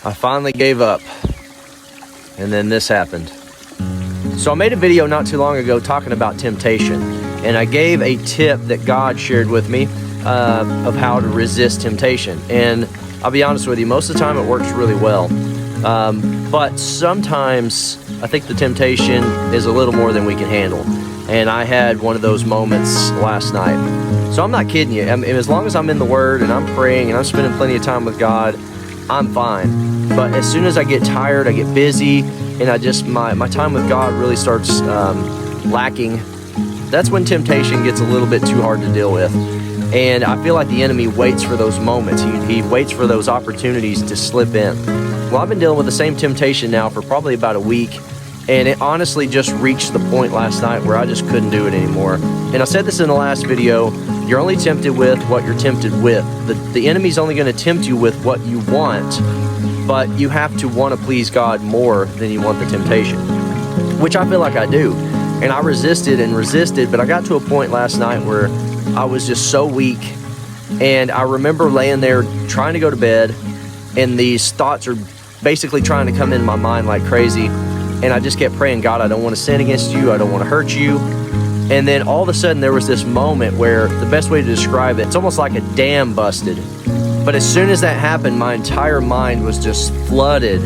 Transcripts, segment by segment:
I finally gave up, and then this happened. So I made a video not too long ago talking about temptation, and I gave a tip that God shared with me of how to resist temptation. And I'll be honest with you, most of the time it works really well. But sometimes I think the temptation is a little more than we can handle. And I had one of those moments last night. So I'm not kidding you. I mean, as long as I'm in the Word and I'm praying and I'm spending plenty of time with God, I'm fine. But as soon as I get tired, I get busy, and I just, my time with God really starts lacking, that's when temptation gets a little bit too hard to deal with. And I feel like the enemy waits for those moments. He waits for those opportunities to slip in. Well, I've been dealing with the same temptation now for probably about a week, and it honestly just reached the point last night where I just couldn't do it anymore. And I said this in the last video, you're only tempted with what you're tempted with. The enemy's only going to tempt you with what you want, but you have to want to please God more than you want the temptation, which I feel like I do. And I resisted and resisted, but I got to a point last night where I was just so weak. And I remember laying there trying to go to bed, and these thoughts are basically trying to come in my mind like crazy. And I just kept praying, God, I don't want to sin against you. I don't want to hurt you. And then all of a sudden there was this moment where, the best way to describe it, it's almost like a dam busted. But as soon as that happened, my entire mind was just flooded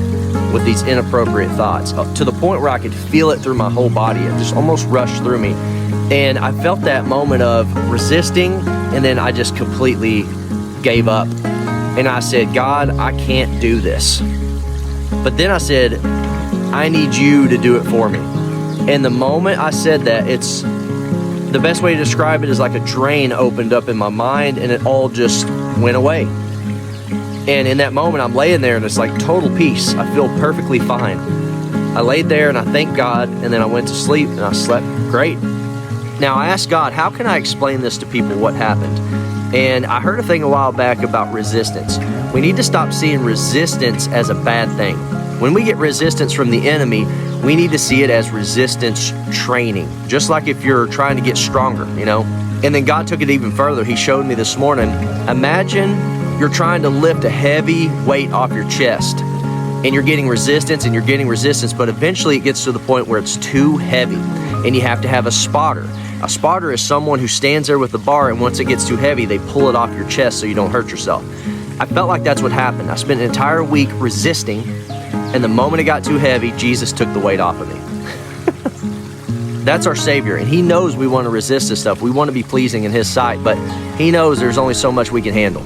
with these inappropriate thoughts, to the point where I could feel it through my whole body. It just almost rushed through me. And I felt that moment of resisting, and then I just completely gave up. And I said, God, I can't do this. But then I said, I need you to do it for me. And the moment I said that, the best way to describe it is like a drain opened up in my mind, and it all just went away. And in that moment, I'm laying there, and it's like total peace. I feel perfectly fine. I laid there, and I thanked God, and then I went to sleep, and I slept great. Now, I asked God, how can I explain this to people, what happened? And I heard a thing a while back about resistance. We need to stop seeing resistance as a bad thing. When we get resistance from the enemy, we need to see it as resistance training. Just like if you're trying to get stronger, you know? And then God took it even further. He showed me this morning, imagine you're trying to lift a heavy weight off your chest, and you're getting resistance and you're getting resistance, but eventually it gets to the point where it's too heavy, and you have to have a spotter. A spotter is someone who stands there with the bar, and once it gets too heavy, they pull it off your chest so you don't hurt yourself. I felt like that's what happened. I spent an entire week resisting, and the moment it got too heavy, Jesus took the weight off of me. That's our Savior, and He knows we want to resist this stuff. We want to be pleasing in His sight, but He knows there's only so much we can handle.